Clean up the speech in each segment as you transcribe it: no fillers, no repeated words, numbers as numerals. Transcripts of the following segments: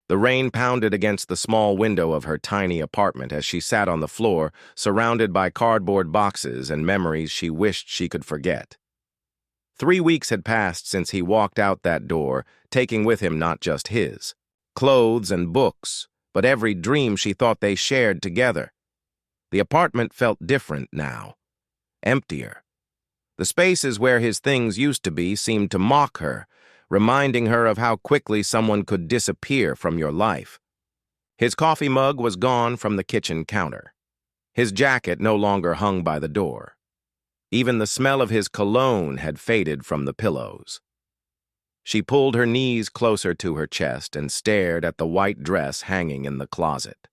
The rain pounded against the small window of her tiny apartment as she sat on the floor, surrounded by cardboard boxes and memories she wished she could forget. 3 weeks had passed since he walked out that door, taking with him not just his clothes and books, but every dream she thought they shared together. The apartment felt different now, emptier. The spaces where his things used to be seemed to mock her, reminding her of how quickly someone could disappear from your life. His coffee mug was gone from the kitchen counter. His jacket no longer hung by the door. Even the smell of his cologne had faded from the pillows. She pulled her knees closer to her chest and stared at the white dress hanging in the closet.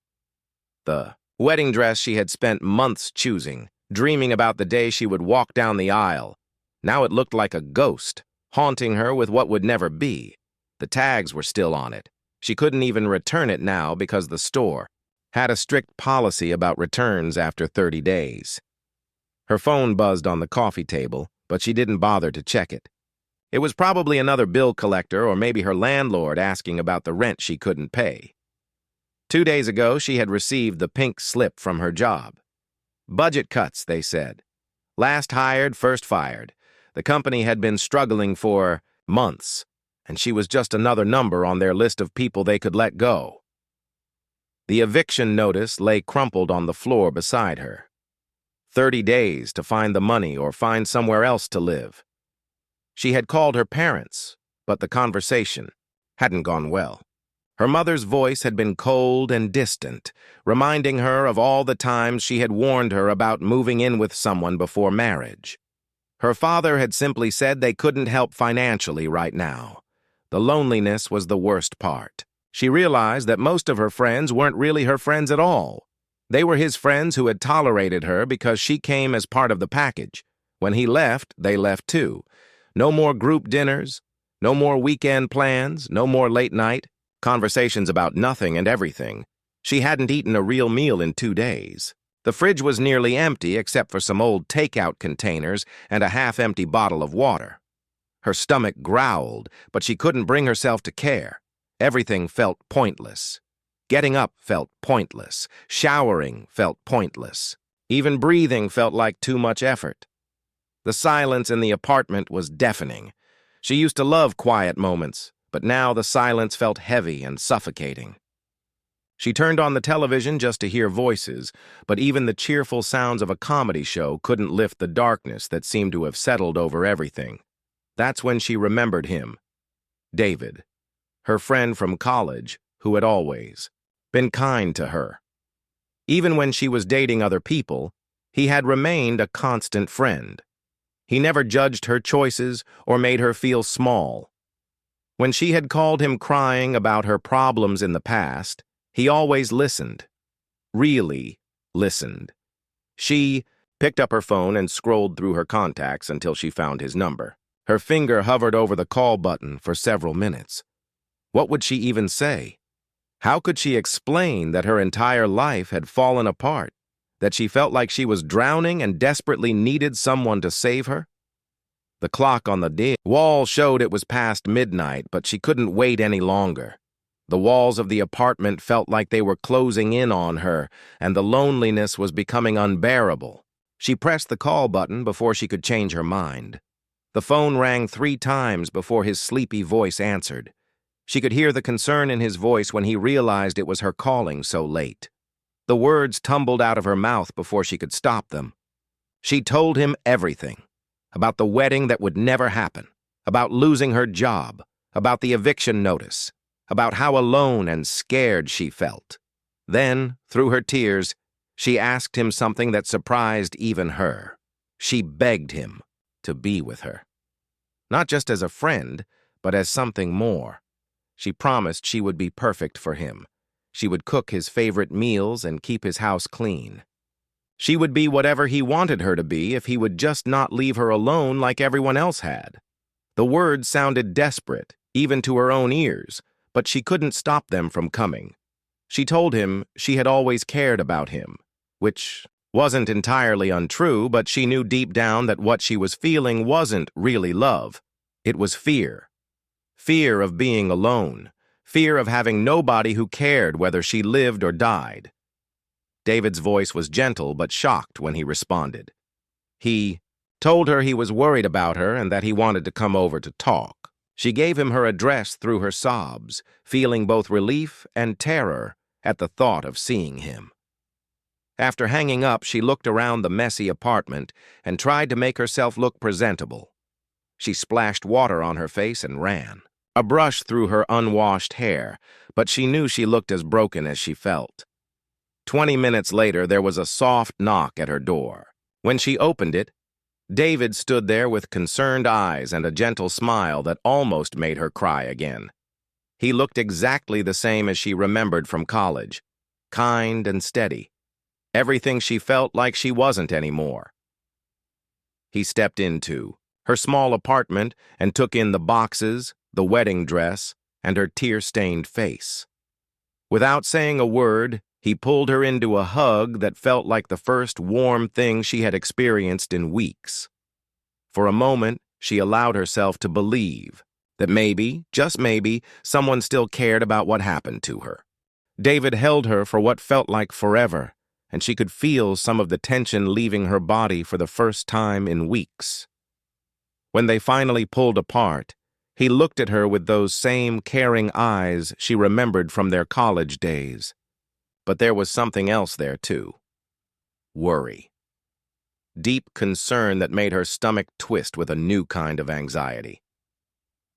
The wedding dress she had spent months choosing, dreaming about the day she would walk down the aisle. Now it looked like a ghost, haunting her with what would never be. The tags were still on it. She couldn't even return it now because the store had a strict policy about returns after 30 days. Her phone buzzed on the coffee table, but she didn't bother to check it. It was probably another bill collector or maybe her landlord asking about the rent she couldn't pay. 2 days ago, she had received the pink slip from her job. Budget cuts, they said. Last hired, first fired. The company had been struggling for months, and she was just another number on their list of people they could let go. The eviction notice lay crumpled on the floor beside her. 30 days to find the money or find somewhere else to live. She had called her parents, but the conversation hadn't gone well. Her mother's voice had been cold and distant, reminding her of all the times she had warned her about moving in with someone before marriage. Her father had simply said they couldn't help financially right now. The loneliness was the worst part. She realized that most of her friends weren't really her friends at all. They were his friends who had tolerated her because she came as part of the package. When he left, they left too. No more group dinners, no more weekend plans, no more late night, conversations about nothing and everything. She hadn't eaten a real meal in 2 days. The fridge was nearly empty except for some old takeout containers and a half-empty bottle of water. Her stomach growled, but she couldn't bring herself to care. Everything felt pointless. Getting up felt pointless. Showering felt pointless. Even breathing felt like too much effort. The silence in the apartment was deafening. She used to love quiet moments, but now the silence felt heavy and suffocating. She turned on the television just to hear voices, but even the cheerful sounds of a comedy show couldn't lift the darkness that seemed to have settled over everything. That's when she remembered him, David, her friend from college who had always been kind to her. Even when she was dating other people, he had remained a constant friend. He never judged her choices or made her feel small. When she had called him crying about her problems in the past, he always listened. Really listened. She picked up her phone and scrolled through her contacts until she found his number. Her finger hovered over the call button for several minutes. What would she even say? How could she explain that her entire life had fallen apart, that she felt like she was drowning and desperately needed someone to save her? The clock on the wall showed it was past midnight, but she couldn't wait any longer. The walls of the apartment felt like they were closing in on her, and the loneliness was becoming unbearable. She pressed the call button before she could change her mind. The phone rang 3 times before his sleepy voice answered. She could hear the concern in his voice when he realized it was her calling so late. The words tumbled out of her mouth before she could stop them. She told him everything. About the wedding that would never happen, about losing her job, about the eviction notice, about how alone and scared she felt. Then, through her tears, she asked him something that surprised even her. She begged him to be with her. Not just as a friend, but as something more. She promised she would be perfect for him. She would cook his favorite meals and keep his house clean. She would be whatever he wanted her to be if he would just not leave her alone like everyone else had. The words sounded desperate, even to her own ears, but she couldn't stop them from coming. She told him she had always cared about him, which wasn't entirely untrue, but she knew deep down that what she was feeling wasn't really love. It was fear. Fear of being alone. fear of having nobody who cared whether she lived or died. David's voice was gentle but shocked when he responded. He told her he was worried about her and that he wanted to come over to talk. She gave him her address through her sobs, feeling both relief and terror at the thought of seeing him. After hanging up, she looked around the messy apartment and tried to make herself look presentable. She splashed water on her face and ran. A brush through her unwashed hair, but she knew she looked as broken as she felt. 20 minutes later, there was a soft knock at her door. When she opened it, David stood there with concerned eyes and a gentle smile that almost made her cry again. He looked exactly the same as she remembered from college, kind and steady. Everything she felt like she wasn't anymore. He stepped into her small apartment and took in the boxes, the wedding dress, and her tear-stained face. Without saying a word, he pulled her into a hug that felt like the first warm thing she had experienced in weeks. For a moment, she allowed herself to believe that maybe, just maybe, someone still cared about what happened to her. David held her for what felt like forever, and she could feel some of the tension leaving her body for the first time in weeks. When they finally pulled apart, he looked at her with those same caring eyes she remembered from their college days. But there was something else there, too. Worry. Deep concern that made her stomach twist with a new kind of anxiety.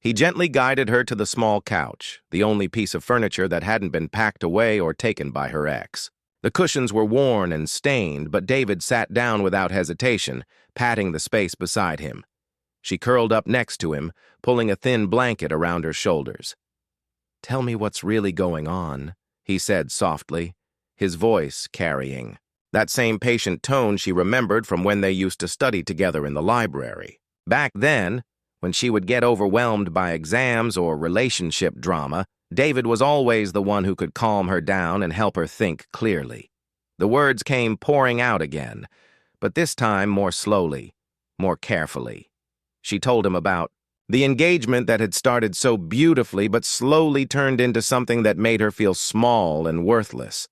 He gently guided her to the small couch, the only piece of furniture that hadn't been packed away or taken by her ex. The cushions were worn and stained, but David sat down without hesitation, patting the space beside him. She curled up next to him, pulling a thin blanket around her shoulders. "Tell me what's really going on," he said softly, his voice carrying that same patient tone she remembered from when they used to study together in the library. Back then, when she would get overwhelmed by exams or relationship drama, David was always the one who could calm her down and help her think clearly. The words came pouring out again, but this time more slowly, more carefully. She told him about the engagement that had started so beautifully but slowly turned into something that made her feel small and worthless.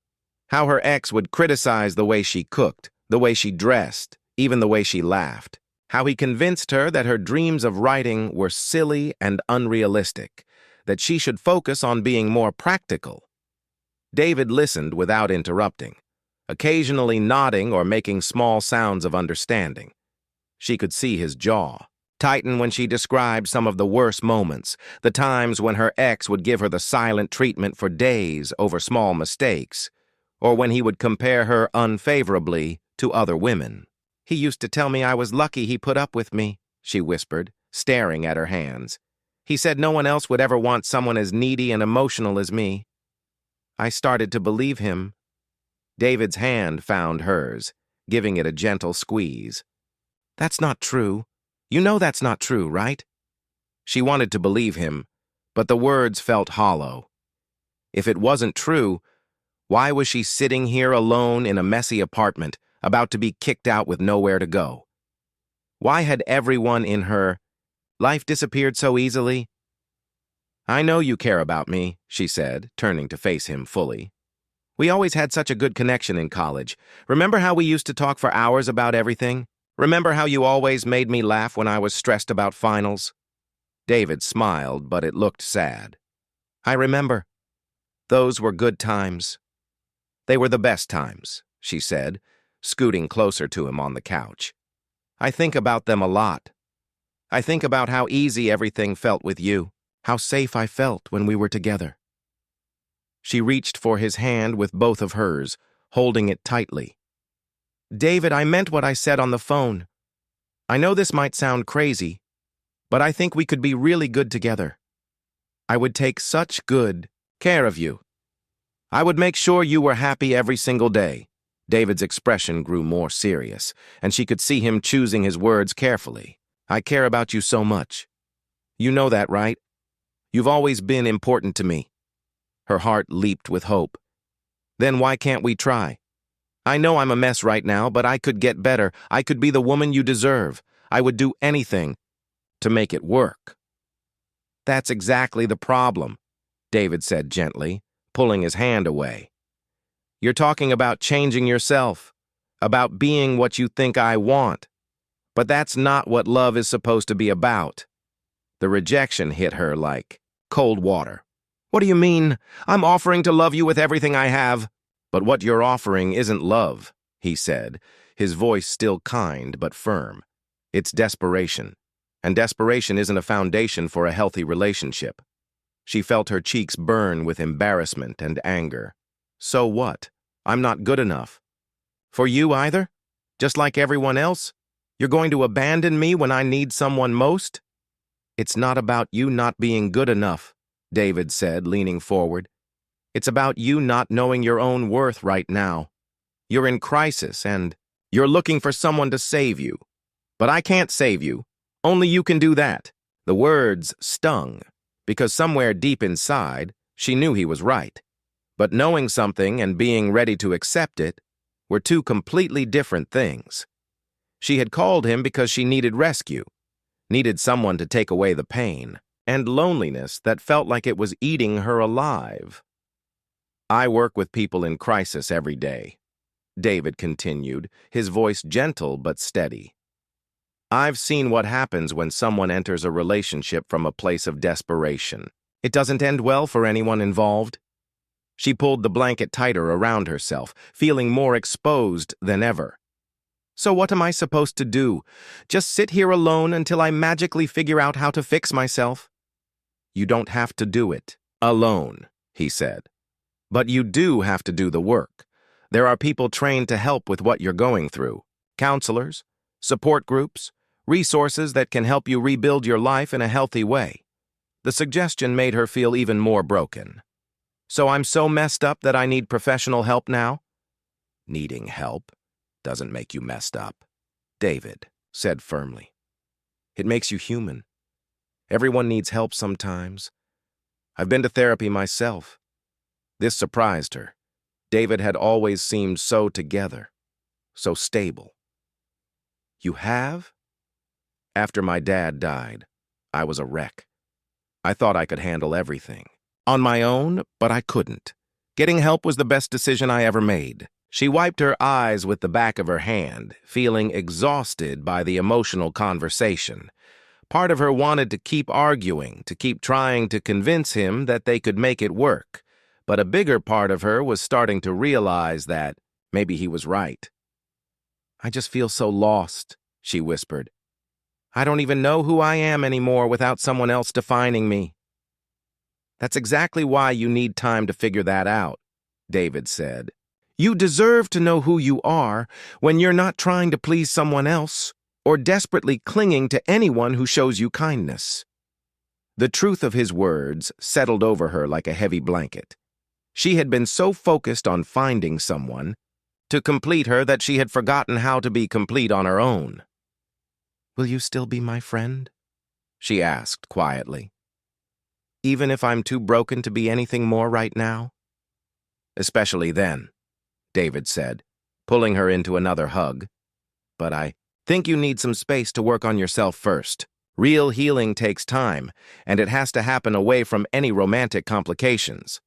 How her ex would criticize the way she cooked, the way she dressed, even the way she laughed. How he convinced her that her dreams of writing were silly and unrealistic, that she should focus on being more practical. David listened without interrupting, occasionally nodding or making small sounds of understanding. She could see his jaw tighten when she described some of the worst moments, the times when her ex would give her the silent treatment for days over small mistakes, or when he would compare her unfavorably to other women. "He used to tell me I was lucky he put up with me," she whispered, staring at her hands. "He said no one else would ever want someone as needy and emotional as me." I started to believe him. David's hand found hers, giving it a gentle squeeze. "That's not true. You know that's not true, right?" She wanted to believe him, but the words felt hollow. If it wasn't true, why was she sitting here alone in a messy apartment, about to be kicked out with nowhere to go? Why had everyone in her life disappeared so easily? "I know you care about me," she said, turning to face him fully. "We always had such a good connection in college. Remember how we used to talk for hours about everything? Remember how you always made me laugh when I was stressed about finals?" David smiled, but it looked sad. "I remember. Those were good times." "They were the best times," she said, scooting closer to him on the couch. "I think about them a lot. I think about how easy everything felt with you, how safe I felt when we were together." She reached for his hand with both of hers, holding it tightly. "David, I meant what I said on the phone. I know this might sound crazy, but I think we could be really good together. I would take such good care of you. I would make sure you were happy every single day." David's expression grew more serious, and she could see him choosing his words carefully. "I care about you so much. You know that, right? You've always been important to me." Her heart leaped with hope. "Then why can't we try? I know I'm a mess right now, but I could get better. I could be the woman you deserve. I would do anything to make it work." "That's exactly the problem. David said gently, pulling his hand away. You're talking about changing yourself, about being what you think I want. But that's not what love is supposed to be about. The rejection hit her like cold water. What do you mean? I'm offering to love you with everything I have. But what you're offering isn't love, he said, his voice still kind but firm. It's desperation. And desperation isn't a foundation for a healthy relationship. She felt her cheeks burn with embarrassment and anger. So what? I'm not good enough. For you either? Just like everyone else? You're going to abandon me when I need someone most? It's not about you not being good enough, David said, leaning forward. It's about you not knowing your own worth right now. You're in crisis and you're looking for someone to save you. But I can't save you. Only you can do that. The words stung, because somewhere deep inside, she knew he was right. But knowing something and being ready to accept it were two completely different things. She had called him because she needed rescue, needed someone to take away the pain and loneliness that felt like it was eating her alive. I work with people in crisis every day, David continued, his voice gentle but steady. I've seen what happens when someone enters a relationship from a place of desperation. It doesn't end well for anyone involved. She pulled the blanket tighter around herself, feeling more exposed than ever. So what am I supposed to do? Just sit here alone until I magically figure out how to fix myself? You don't have to do it alone, he said. But you do have to do the work. There are people trained to help with what you're going through. Counselors, support groups, resources that can help you rebuild your life in a healthy way. The suggestion made her feel even more broken. So I'm so messed up that I need professional help now? Needing help doesn't make you messed up, David said firmly. It makes you human. Everyone needs help sometimes. I've been to therapy myself. This surprised her. David had always seemed so together, so stable. You have? After my dad died, I was a wreck. I thought I could handle everything. On my own, but I couldn't. Getting help was the best decision I ever made. She wiped her eyes with the back of her hand, feeling exhausted by the emotional conversation. Part of her wanted to keep arguing, to keep trying to convince him that they could make it work. But a bigger part of her was starting to realize that maybe he was right. I just feel so lost, she whispered. I don't even know who I am anymore without someone else defining me. That's exactly why you need time to figure that out, David said. You deserve to know who you are when you're not trying to please someone else or desperately clinging to anyone who shows you kindness. The truth of his words settled over her like a heavy blanket. She had been so focused on finding someone to complete her that she had forgotten how to be complete on her own. Will you still be my friend? She asked quietly. Even if I'm too broken to be anything more right now? Especially then, David said, pulling her into another hug. But I think you need some space to work on yourself first. Real healing takes time, and it has to happen away from any romantic complications.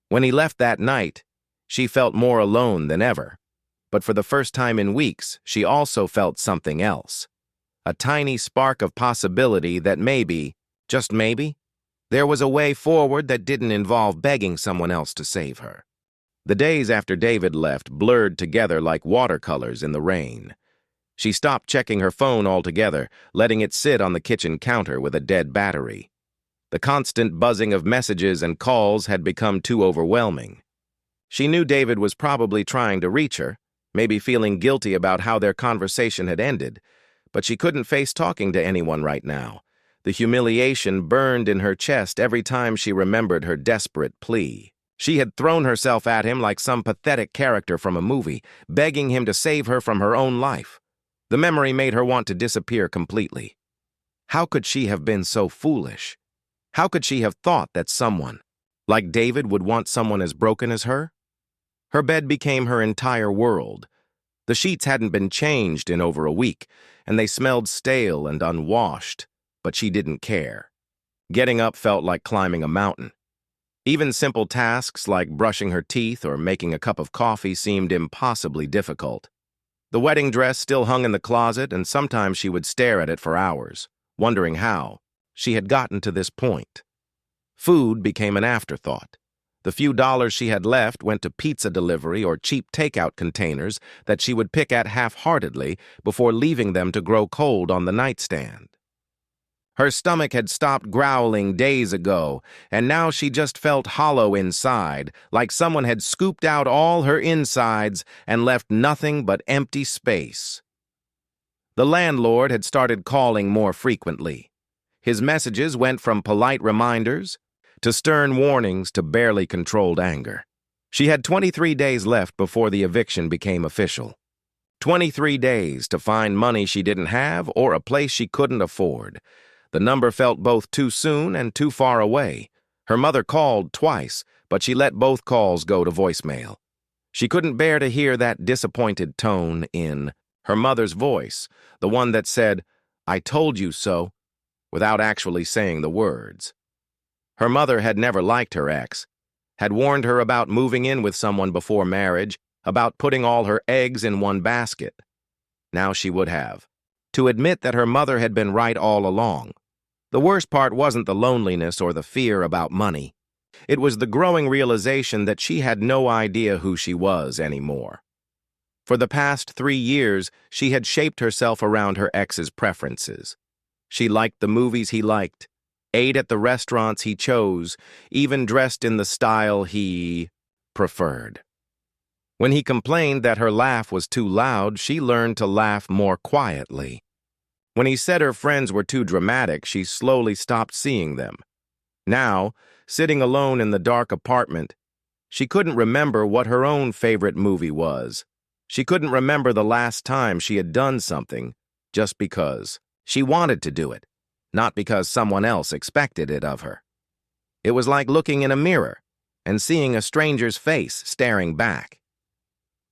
When he left that night, she felt more alone than ever. But for the first time in weeks, she also felt something else. A tiny spark of possibility that maybe, just maybe, there was a way forward that didn't involve begging someone else to save her. The days after David left blurred together like watercolors in the rain. She stopped checking her phone altogether, letting it sit on the kitchen counter with a dead battery. The constant buzzing of messages and calls had become too overwhelming. She knew David was probably trying to reach her, maybe feeling guilty about how their conversation had ended, but she couldn't face talking to anyone right now. The humiliation burned in her chest every time she remembered her desperate plea. She had thrown herself at him like some pathetic character from a movie, begging him to save her from her own life. The memory made her want to disappear completely. How could she have been so foolish? How could she have thought that someone, like David, would want someone as broken as her? Her bed became her entire world. The sheets hadn't been changed in over a week, and they smelled stale and unwashed, but she didn't care. Getting up felt like climbing a mountain. Even simple tasks like brushing her teeth or making a cup of coffee seemed impossibly difficult. The wedding dress still hung in the closet, and sometimes she would stare at it for hours, wondering how she had gotten to this point. Food became an afterthought. The few dollars she had left went to pizza delivery or cheap takeout containers that she would pick at half-heartedly before leaving them to grow cold on the nightstand. Her stomach had stopped growling days ago, and now she just felt hollow inside, like someone had scooped out all her insides and left nothing but empty space. The landlord had started calling more frequently. His messages went from polite reminders to stern warnings to barely controlled anger. She had 23 days left before the eviction became official. 23 days to find money she didn't have or a place she couldn't afford. The number felt both too soon and too far away. Her mother called twice, but she let both calls go to voicemail. She couldn't bear to hear that disappointed tone in her mother's voice, the one that said, "I told you so," without actually saying the words. Her mother had never liked her ex, had warned her about moving in with someone before marriage, about putting all her eggs in one basket. Now she would have to admit that her mother had been right all along. The worst part wasn't the loneliness or the fear about money. It was the growing realization that she had no idea who she was anymore. For the past 3 years, she had shaped herself around her ex's preferences. She liked the movies he liked, ate at the restaurants he chose, even dressed in the style he preferred. When he complained that her laugh was too loud, she learned to laugh more quietly. When he said her friends were too dramatic, she slowly stopped seeing them. Now, sitting alone in the dark apartment, she couldn't remember what her own favorite movie was. She couldn't remember the last time she had done something just because she wanted to do it, not because someone else expected it of her. It was like looking in a mirror and seeing a stranger's face staring back.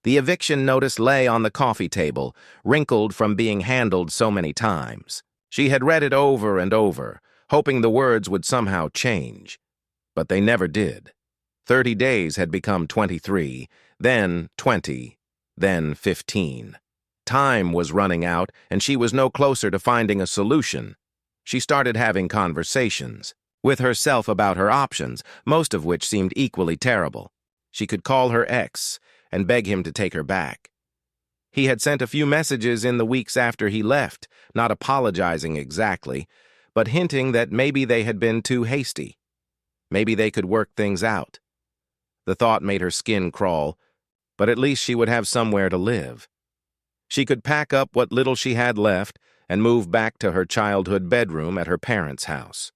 The eviction notice lay on the coffee table, wrinkled from being handled so many times. She had read it over and over, hoping the words would somehow change. But they never did. 30 days had become 23, then 20, then 15. Time was running out, and she was no closer to finding a solution. She started having conversations with herself about her options, most of which seemed equally terrible. She could call her ex and beg him to take her back. He had sent a few messages in the weeks after he left, not apologizing exactly, but hinting that maybe they had been too hasty. Maybe they could work things out. The thought made her skin crawl, but at least she would have somewhere to live. She could pack up what little she had left and move back to her childhood bedroom at her parents' house.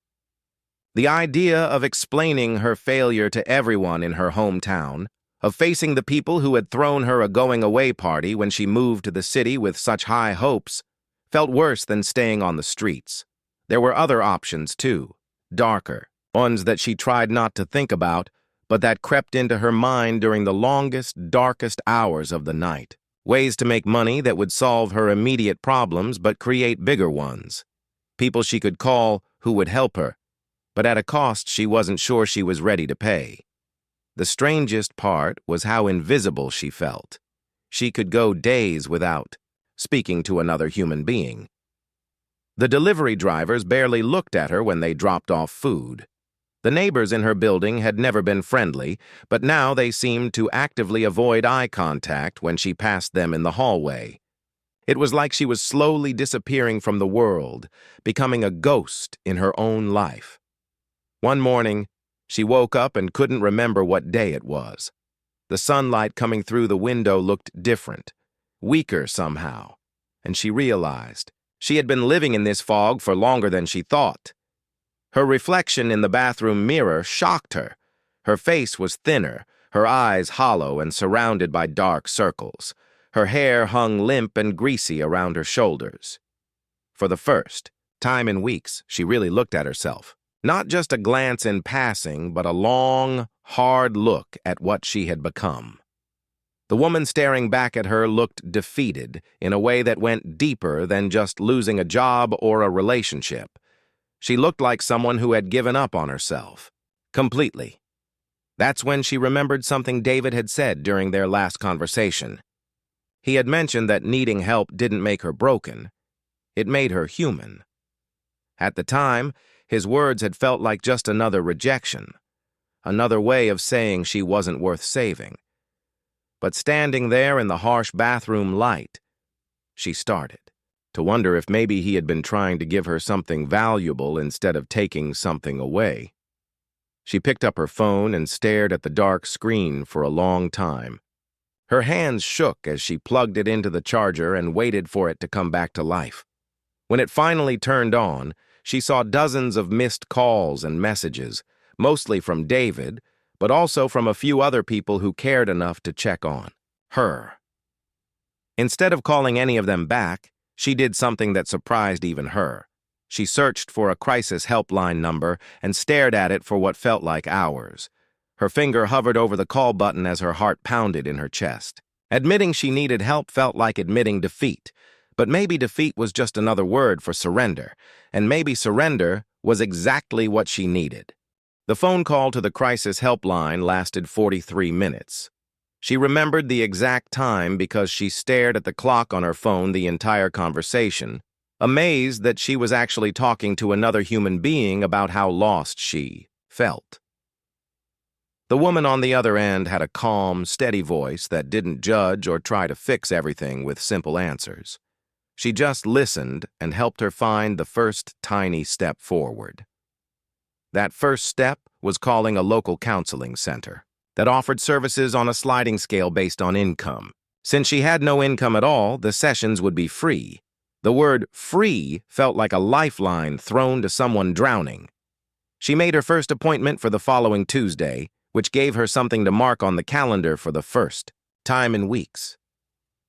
The idea of explaining her failure to everyone in her hometown, of facing the people who had thrown her a going-away party when she moved to the city with such high hopes, felt worse than staying on the streets. There were other options, too, darker, ones that she tried not to think about, but that crept into her mind during the longest, darkest hours of the night. Ways to make money that would solve her immediate problems but create bigger ones. People she could call who would help her, but at a cost she wasn't sure she was ready to pay. The strangest part was how invisible she felt. She could go days without speaking to another human being. The delivery drivers barely looked at her when they dropped off food. The neighbors in her building had never been friendly, but now they seemed to actively avoid eye contact when she passed them in the hallway. It was like she was slowly disappearing from the world, becoming a ghost in her own life. One morning, she woke up and couldn't remember what day it was. The sunlight coming through the window looked different, weaker somehow, and she realized she had been living in this fog for longer than she thought. Her reflection in the bathroom mirror shocked her. Her face was thinner, her eyes hollow and surrounded by dark circles. Her hair hung limp and greasy around her shoulders. For the first time in weeks, she really looked at herself. Not just a glance in passing, but a long, hard look at what she had become. The woman staring back at her looked defeated in a way that went deeper than just losing a job or a relationship. She looked like someone who had given up on herself. Completely. That's when she remembered something David had said during their last conversation. He had mentioned that needing help didn't make her broken. It made her human. At the time, his words had felt like just another rejection, another way of saying she wasn't worth saving. But standing there in the harsh bathroom light, she started to wonder if maybe he had been trying to give her something valuable instead of taking something away. She picked up her phone and stared at the dark screen for a long time. Her hands shook as she plugged it into the charger and waited for it to come back to life. When it finally turned on, she saw dozens of missed calls and messages, mostly from David, but also from a few other people who cared enough to check on her. Instead of calling any of them back, she did something that surprised even her. She searched for a crisis helpline number and stared at it for what felt like hours. Her finger hovered over the call button as her heart pounded in her chest. Admitting she needed help felt like admitting defeat, but maybe defeat was just another word for surrender, and maybe surrender was exactly what she needed. The phone call to the crisis helpline lasted 43 minutes. She remembered the exact time because she stared at the clock on her phone the entire conversation, amazed that she was actually talking to another human being about how lost she felt. The woman on the other end had a calm, steady voice that didn't judge or try to fix everything with simple answers. She just listened and helped her find the first tiny step forward. That first step was calling a local counseling center that offered services on a sliding scale based on income. Since she had no income at all, the sessions would be free. The word free felt like a lifeline thrown to someone drowning. She made her first appointment for the following Tuesday, which gave her something to mark on the calendar for the first time in weeks.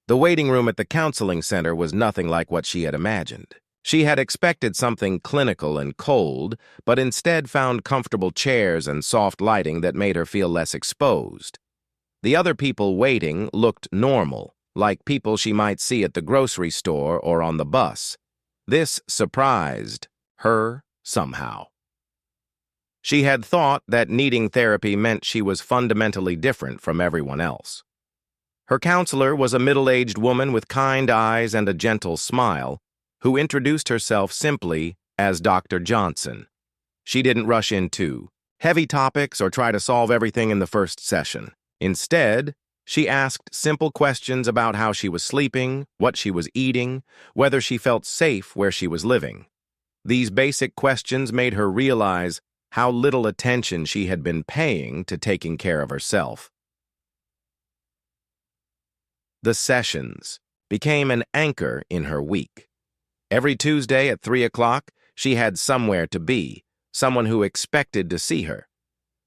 The waiting room at the counseling center was nothing like what she had imagined. She had expected something clinical and cold, but instead found comfortable chairs and soft lighting that made her feel less exposed. The other people waiting looked normal, like people she might see at the grocery store or on the bus. This surprised her somehow. She had thought that needing therapy meant she was fundamentally different from everyone else. Her counselor was a middle-aged woman with kind eyes and a gentle smile, who introduced herself simply as Dr. Johnson. She didn't rush into heavy topics or try to solve everything in the first session. Instead, she asked simple questions about how she was sleeping, what she was eating, whether she felt safe where she was living. These basic questions made her realize how little attention she had been paying to taking care of herself. The sessions became an anchor in her week. Every Tuesday at 3 o'clock, she had somewhere to be, someone who expected to see her.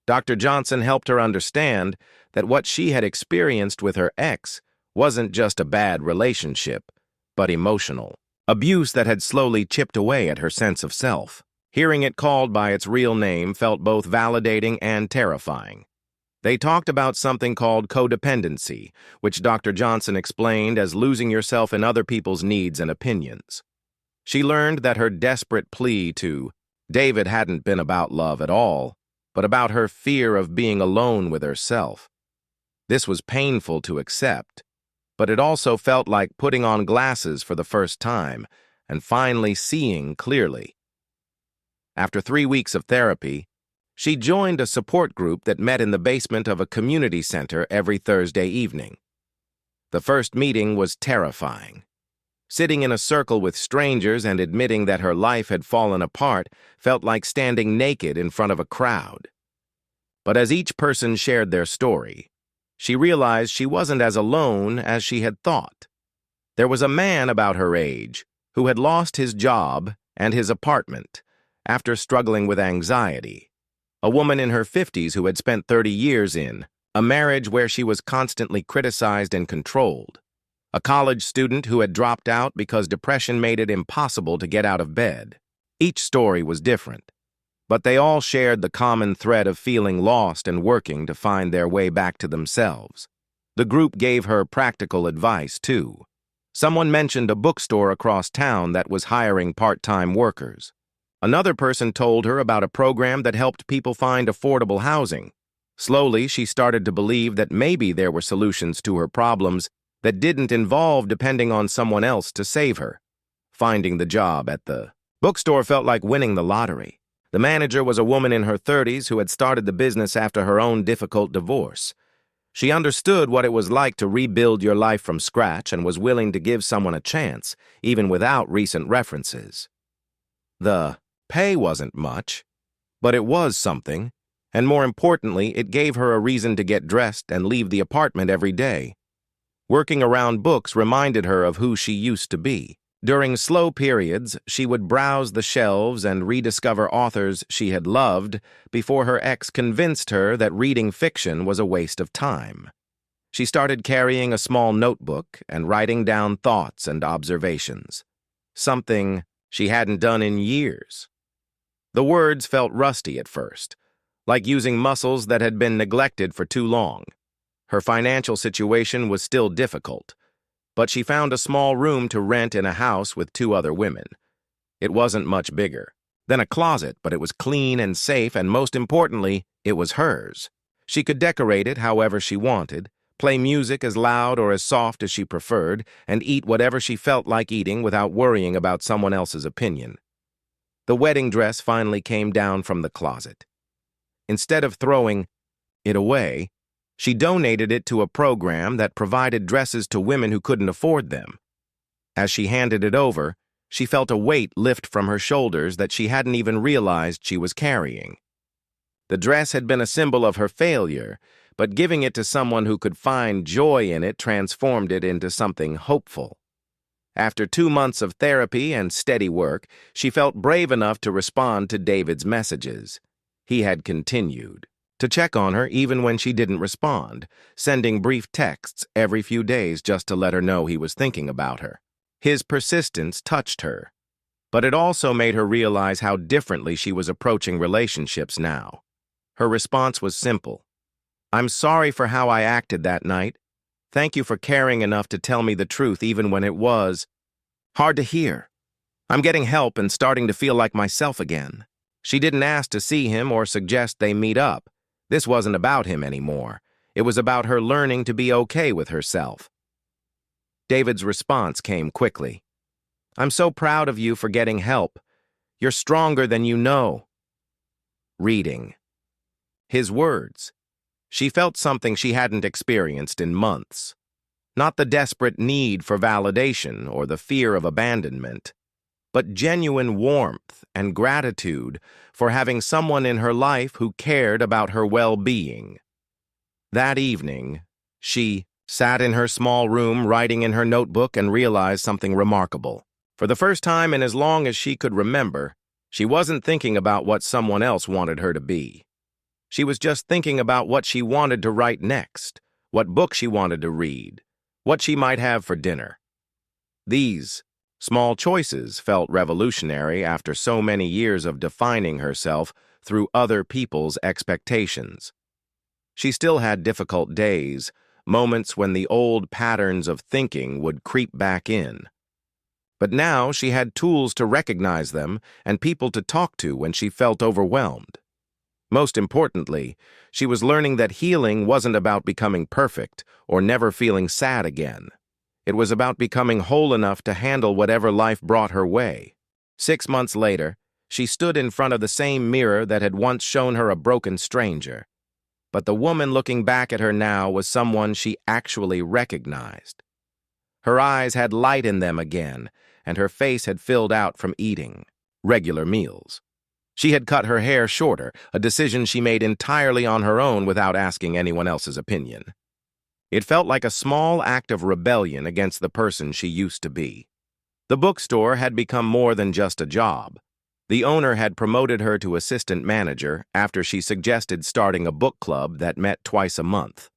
Dr. Johnson helped her understand that what she had experienced with her ex wasn't just a bad relationship, but emotional abuse that had slowly chipped away at her sense of self. Hearing it called by its real name felt both validating and terrifying. They talked about something called codependency, which Dr. Johnson explained as losing yourself in other people's needs and opinions. She learned that her desperate plea to David hadn't been about love at all, but about her fear of being alone with herself. This was painful to accept, but it also felt like putting on glasses for the first time and finally seeing clearly. After 3 weeks of therapy, she joined a support group that met in the basement of a community center every Thursday evening. The first meeting was terrifying. Sitting in a circle with strangers and admitting that her life had fallen apart felt like standing naked in front of a crowd. But as each person shared their story, she realized she wasn't as alone as she had thought. There was a man about her age who had lost his job and his apartment after struggling with anxiety. A woman in her 50s who had spent 30 years in a marriage where she was constantly criticized and controlled. A college student who had dropped out because depression made it impossible to get out of bed. Each story was different, but they all shared the common thread of feeling lost and working to find their way back to themselves. The group gave her practical advice, too. Someone mentioned a bookstore across town that was hiring part-time workers. Another person told her about a program that helped people find affordable housing. Slowly, she started to believe that maybe there were solutions to her problems that didn't involve depending on someone else to save her. Finding the job at the bookstore felt like winning the lottery. The manager was a woman in her 30s who had started the business after her own difficult divorce. She understood what it was like to rebuild your life from scratch and was willing to give someone a chance, even without recent references. The pay wasn't much, but it was something, and more importantly, it gave her a reason to get dressed and leave the apartment every day. Working around books reminded her of who she used to be. During slow periods, she would browse the shelves and rediscover authors she had loved before her ex convinced her that reading fiction was a waste of time. She started carrying a small notebook and writing down thoughts and observations, something she hadn't done in years. The words felt rusty at first, like using muscles that had been neglected for too long. Her financial situation was still difficult, but she found a small room to rent in a house with 2 other women. It wasn't much bigger than a closet, but it was clean and safe, and most importantly, it was hers. She could decorate it however she wanted, play music as loud or as soft as she preferred, and eat whatever she felt like eating without worrying about someone else's opinion. The wedding dress finally came down from the closet. Instead of throwing it away, she donated it to a program that provided dresses to women who couldn't afford them. As she handed it over, she felt a weight lift from her shoulders that she hadn't even realized she was carrying. The dress had been a symbol of her failure, but giving it to someone who could find joy in it transformed it into something hopeful. After 2 months of therapy and steady work, she felt brave enough to respond to David's messages. He had continued to check on her even when she didn't respond, sending brief texts every few days just to let her know he was thinking about her. His persistence touched her, but it also made her realize how differently she was approaching relationships now. Her response was simple. "I'm sorry for how I acted that night. Thank you for caring enough to tell me the truth even when it was hard to hear. I'm getting help and starting to feel like myself again." She didn't ask to see him or suggest they meet up. This wasn't about him anymore. It was about her learning to be okay with herself. David's response came quickly. "I'm so proud of you for getting help. You're stronger than you know." Reading. His words. She felt something she hadn't experienced in months. Not the desperate need for validation or the fear of abandonment, but genuine warmth and gratitude for having someone in her life who cared about her well-being. That evening, she sat in her small room writing in her notebook and realized something remarkable. For the first time in as long as she could remember, she wasn't thinking about what someone else wanted her to be. She was just thinking about what she wanted to write next, what book she wanted to read, what she might have for dinner. These small choices felt revolutionary after so many years of defining herself through other people's expectations. She still had difficult days, moments when the old patterns of thinking would creep back in. But now she had tools to recognize them and people to talk to when she felt overwhelmed. Most importantly, she was learning that healing wasn't about becoming perfect or never feeling sad again. It was about becoming whole enough to handle whatever life brought her way. 6 months later, she stood in front of the same mirror that had once shown her a broken stranger. But the woman looking back at her now was someone she actually recognized. Her eyes had light in them again, and her face had filled out from eating regular meals. She had cut her hair shorter, a decision she made entirely on her own without asking anyone else's opinion. It felt like a small act of rebellion against the person she used to be. The bookstore had become more than just a job. The owner had promoted her to assistant manager after she suggested starting a book club that met twice a month.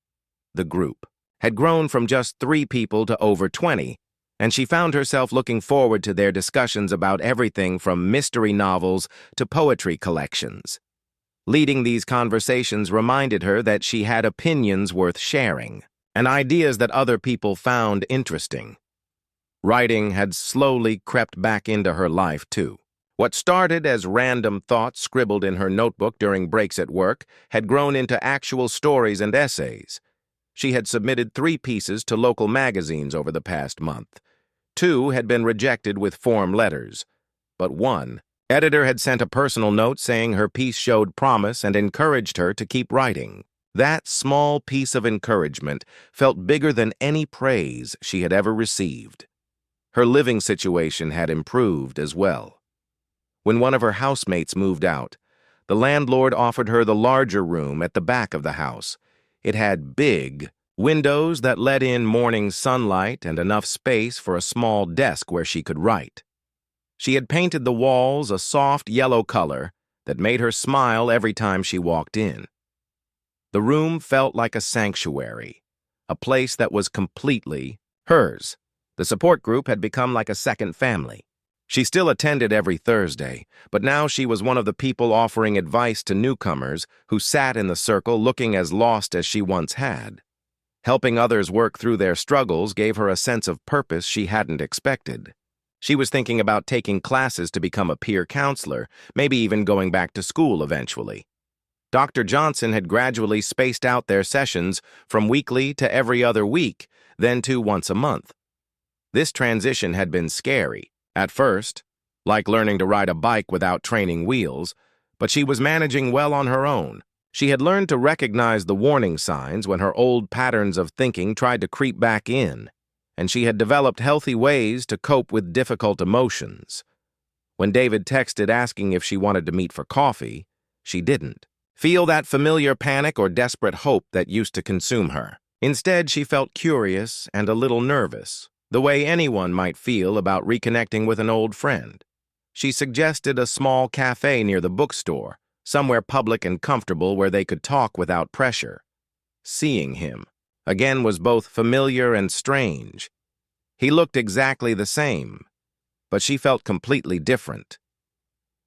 The group had grown from just 3 people to over 20, and she found herself looking forward to their discussions about everything from mystery novels to poetry collections. Leading these conversations reminded her that she had opinions worth sharing, and ideas that other people found interesting. Writing had slowly crept back into her life, too. What started as random thoughts scribbled in her notebook during breaks at work had grown into actual stories and essays. She had submitted 3 pieces to local magazines over the past month. 2 had been rejected with form letters, but 1 editor had sent a personal note saying her piece showed promise and encouraged her to keep writing. That small piece of encouragement felt bigger than any praise she had ever received. Her living situation had improved as well. When one of her housemates moved out, the landlord offered her the larger room at the back of the house. It had big windows that let in morning sunlight and enough space for a small desk where she could write. She had painted the walls a soft yellow color that made her smile every time she walked in. The room felt like a sanctuary, a place that was completely hers. The support group had become like a second family. She still attended every Thursday, but now she was one of the people offering advice to newcomers who sat in the circle looking as lost as she once had. Helping others work through their struggles gave her a sense of purpose she hadn't expected. She was thinking about taking classes to become a peer counselor, maybe even going back to school eventually. Dr. Johnson had gradually spaced out their sessions from weekly to every other week, then to once a month. This transition had been scary, at first, like learning to ride a bike without training wheels, but she was managing well on her own. She had learned to recognize the warning signs when her old patterns of thinking tried to creep back in, and she had developed healthy ways to cope with difficult emotions. When David texted asking if she wanted to meet for coffee, she didn't feel that familiar panic or desperate hope that used to consume her. Instead, she felt curious and a little nervous, the way anyone might feel about reconnecting with an old friend. She suggested a small cafe near the bookstore, somewhere public and comfortable where they could talk without pressure. Seeing him again was both familiar and strange. He looked exactly the same, but she felt completely different.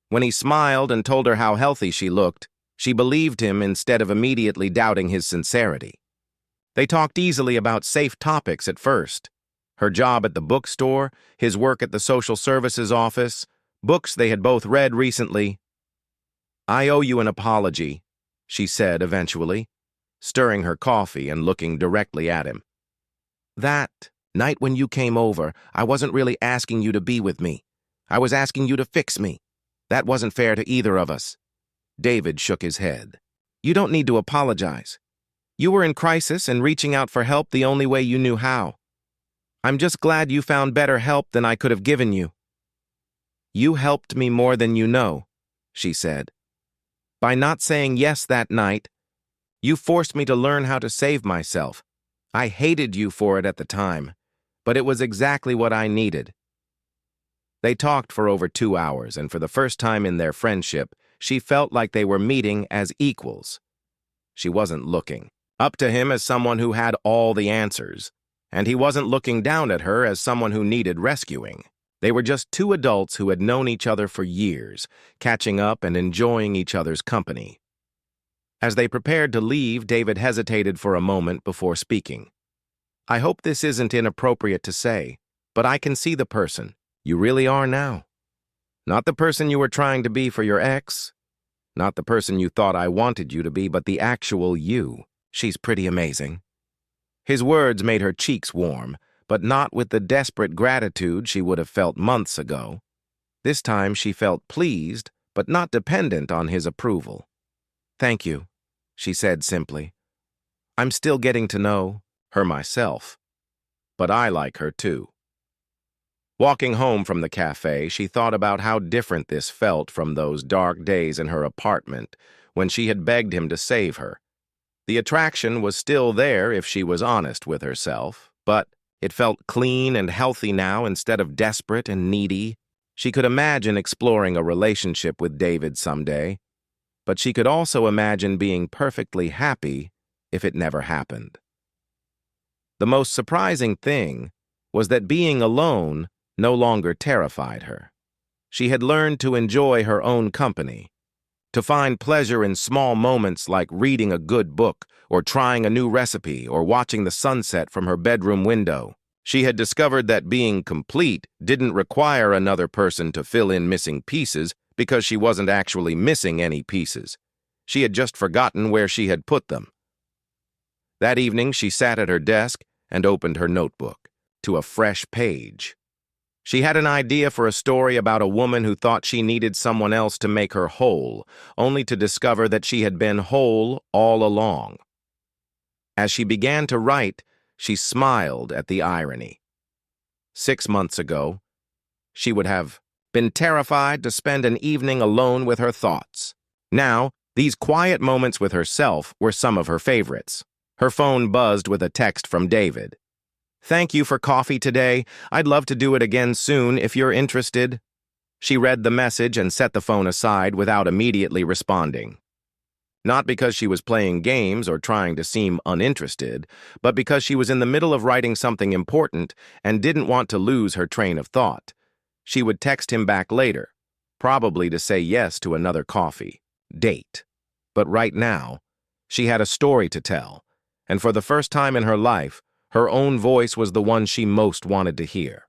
When he smiled and told her how healthy she looked, she believed him instead of immediately doubting his sincerity. They talked easily about safe topics at first. Her job at the bookstore, his work at the social services office, books they had both read recently. "I owe you an apology," she said eventually, stirring her coffee and looking directly at him. "That night when you came over, I wasn't really asking you to be with me. I was asking you to fix me. That wasn't fair to either of us." David shook his head. "You don't need to apologize. You were in crisis and reaching out for help the only way you knew how. I'm just glad you found better help than I could have given you." "You helped me more than you know," she said. "By not saying yes that night, you forced me to learn how to save myself. I hated you for it at the time, but it was exactly what I needed." They talked for over 2 hours, and for the first time in their friendship, she felt like they were meeting as equals. She wasn't looking up to him as someone who had all the answers, and he wasn't looking down at her as someone who needed rescuing. They were just 2 adults who had known each other for years, catching up and enjoying each other's company. As they prepared to leave, David hesitated for a moment before speaking. "I hope this isn't inappropriate to say, but I can see the person you really are now. Not the person you were trying to be for your ex, not the person you thought I wanted you to be, but the actual you. She's pretty amazing." His words made her cheeks warm, but not with the desperate gratitude she would have felt months ago. This time she felt pleased, but not dependent on his approval. "Thank you," she said simply. "I'm still getting to know her myself, but I like her too." Walking home from the cafe, she thought about how different this felt from those dark days in her apartment when she had begged him to save her. The attraction was still there if she was honest with herself, but it felt clean and healthy now instead of desperate and needy. She could imagine exploring a relationship with David someday, but she could also imagine being perfectly happy if it never happened. The most surprising thing was that being alone no longer terrified her. She had learned to enjoy her own company, to find pleasure in small moments like reading a good book or trying a new recipe or watching the sunset from her bedroom window. She had discovered that being complete didn't require another person to fill in missing pieces because she wasn't actually missing any pieces. She had just forgotten where she had put them. That evening, she sat at her desk and opened her notebook to a fresh page. She had an idea for a story about a woman who thought she needed someone else to make her whole, only to discover that she had been whole all along. As she began to write, she smiled at the irony. 6 months ago, she would have been terrified to spend an evening alone with her thoughts. Now, these quiet moments with herself were some of her favorites. Her phone buzzed with a text from David. "Thank you for coffee today. I'd love to do it again soon if you're interested." She read the message and set the phone aside without immediately responding. Not because she was playing games or trying to seem uninterested, but because she was in the middle of writing something important and didn't want to lose her train of thought. She would text him back later, probably to say yes to another coffee date. But right now, she had a story to tell, and for the first time in her life, her own voice was the one she most wanted to hear.